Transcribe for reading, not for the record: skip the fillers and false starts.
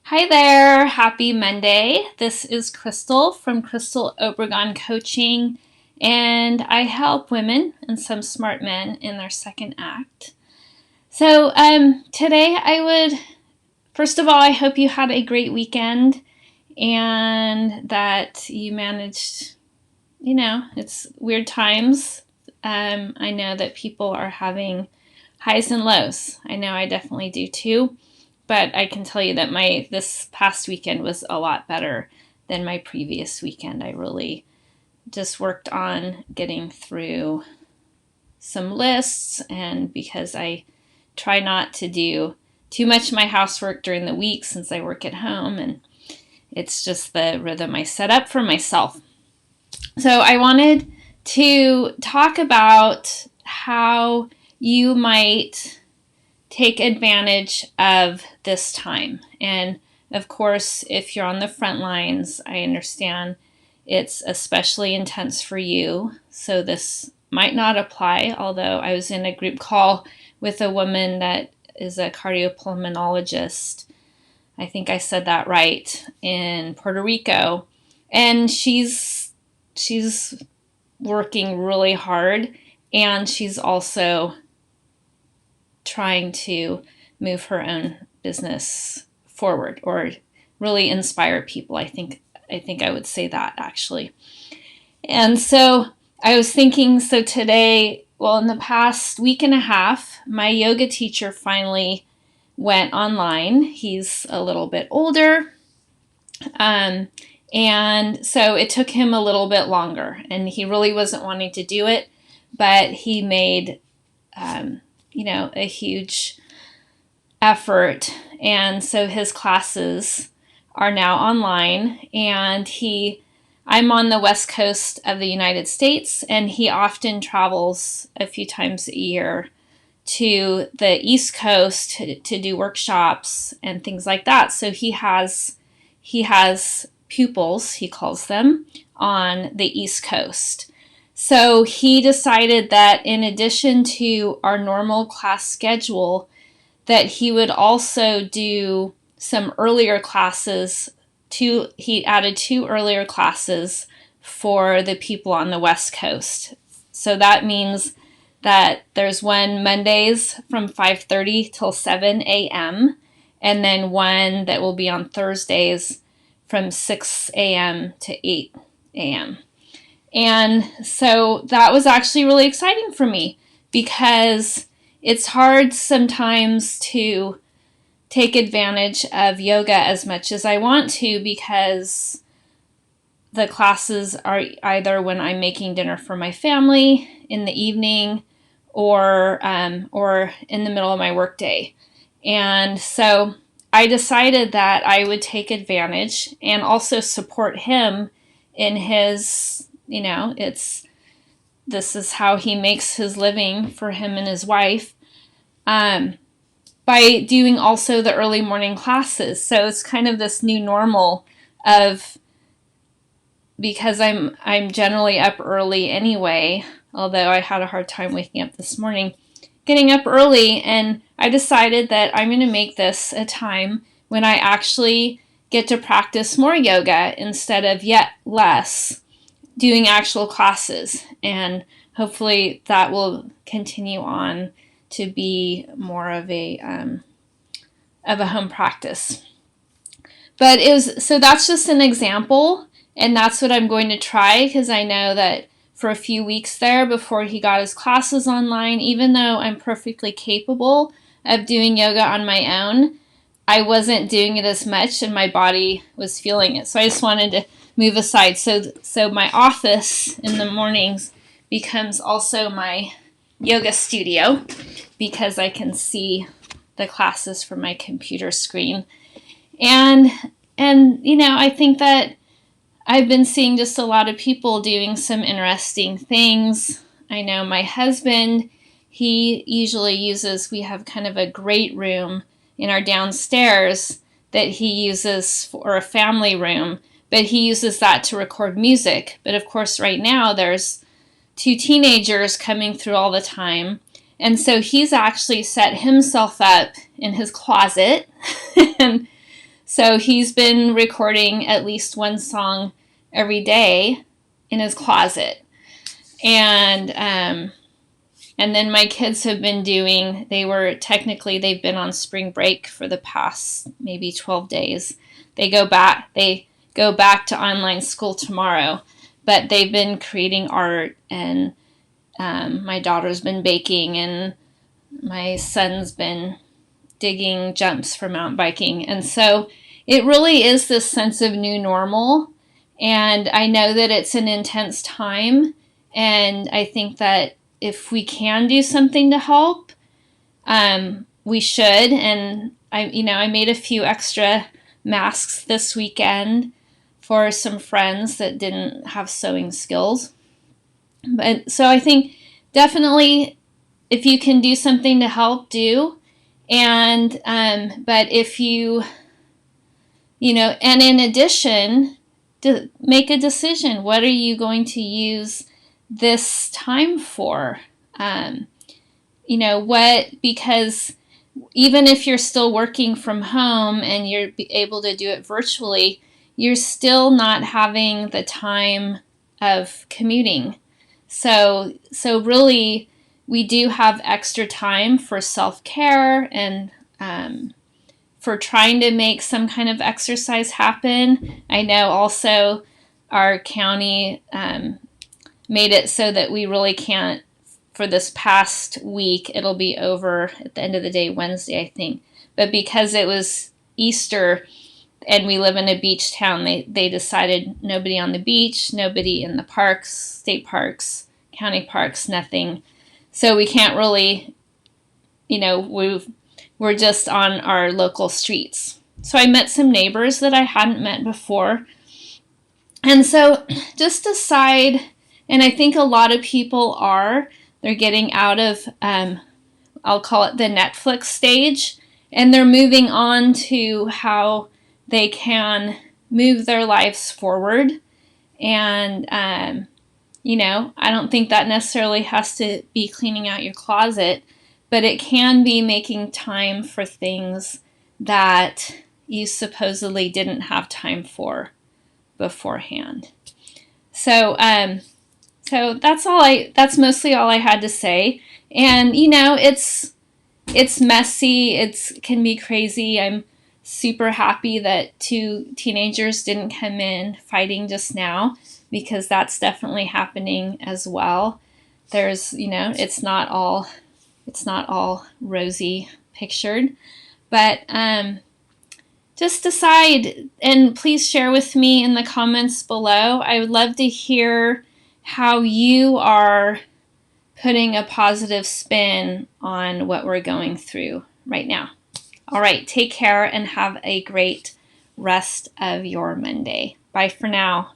Hi there, happy Monday. This is Crystal from Crystal Obregon Coaching, and I help women and some smart men in their second act. So, today first of all, I hope you had a great weekend and that you managed, it's weird times. I know that people are having highs and lows. I know I definitely do too. But I can tell you that this past weekend was a lot better than my previous weekend. I really just worked on getting through some lists, and because I try not to do too much of my housework during the week since I work at home, and it's just the rhythm I set up for myself. So I wanted to talk about how you might take advantage of this time. And of course, if you're on the front lines, I understand it's especially intense for you. So this might not apply, although I was in a group call with a woman that is a cardiopulmonologist. I think I said that right, in Puerto Rico. And she's working really hard, and she's also trying to move her own business forward or really inspire people. I think I would say that actually. And so I was thinking, so today, well, in the past week and a half, my yoga teacher finally went online. He's a little bit older. And so it took him a little bit longer, and he really wasn't wanting to do it, but he made, a huge effort. And so his classes are now online, and I'm on the west coast of the United States, and he often travels a few times a year to the East Coast to do workshops and things like that. So he has pupils, he calls them, on the East Coast. So he decided that in addition to our normal class schedule, that he would also do some earlier classes. He added 2 earlier classes for the people on the West Coast. So that means that there's one Mondays from 5:30 till 7 a.m. and then one that will be on Thursdays from 6 a.m. to 8 a.m. And so that was actually really exciting for me, because it's hard sometimes to take advantage of yoga as much as I want to, because the classes are either when I'm making dinner for my family in the evening or in the middle of my workday. And so I decided that I would take advantage and also support him in his, this is how he makes his living for him and his wife, by doing also the early morning classes. So it's kind of this new normal of, because I'm generally up early anyway, although I had a hard time waking up this morning, getting up early, and I decided that I'm going to make this a time when I actually get to practice more yoga instead of yet less doing actual classes. And hopefully that will continue on to be more of a home practice. But so that's just an example, and that's what I'm going to try, because I know that for a few weeks there before he got his classes online, even though I'm perfectly capable of doing yoga on my own, I wasn't doing it as much, and my body was feeling it. So I just wanted to move aside. So my office in the mornings becomes also my yoga studio, because I can see the classes from my computer screen. And I think that I've been seeing just a lot of people doing some interesting things. I know my husband, he usually we have kind of a great room in our downstairs that he uses for a family room, but he uses that to record music. But of course, right now there's 2 teenagers coming through all the time. And so he's actually set himself up in his closet. And So he's been recording at least one song every day in his closet. And then my kids have been doing, they've been on spring break for the past maybe 12 days. They go back to online school tomorrow, but they've been creating art, and my daughter's been baking, and my son's been digging jumps for mountain biking. And so it really is this sense of new normal. And I know that it's an intense time. And I think that if we can do something to help, we should. And I made a few extra masks this weekend for some friends that didn't have sewing skills. But so I think definitely if you can do something to help, do. And but if you and in addition, to make a decision, what are you going to use this time for? Because even if you're still working from home and you're able to do it virtually, you're still not having the time of commuting. So really, we do have extra time for self-care and for trying to make some kind of exercise happen. I know also our county made it so that we really can't, for this past week, it'll be over at the end of the day, Wednesday, I think. But because it was Easter and we live in a beach town, they decided nobody on the beach, nobody in the parks, state parks, county parks, nothing. So we can't really, we're just on our local streets. So I met some neighbors that I hadn't met before. And so just decide, and I think a lot of people they're getting out of, I'll call it the Netflix stage, and they're moving on to how they can move their lives forward. And, I don't think that necessarily has to be cleaning out your closet, but it can be making time for things that you supposedly didn't have time for beforehand. So that's mostly all I had to say. And it's messy, it can be crazy. I'm super happy that 2 teenagers didn't come in fighting just now, because that's definitely happening as well. There's, it's not all rosy pictured, but just decide, and please share with me in the comments below. I would love to hear how you are putting a positive spin on what we're going through right now. All right, take care and have a great rest of your Monday. Bye for now.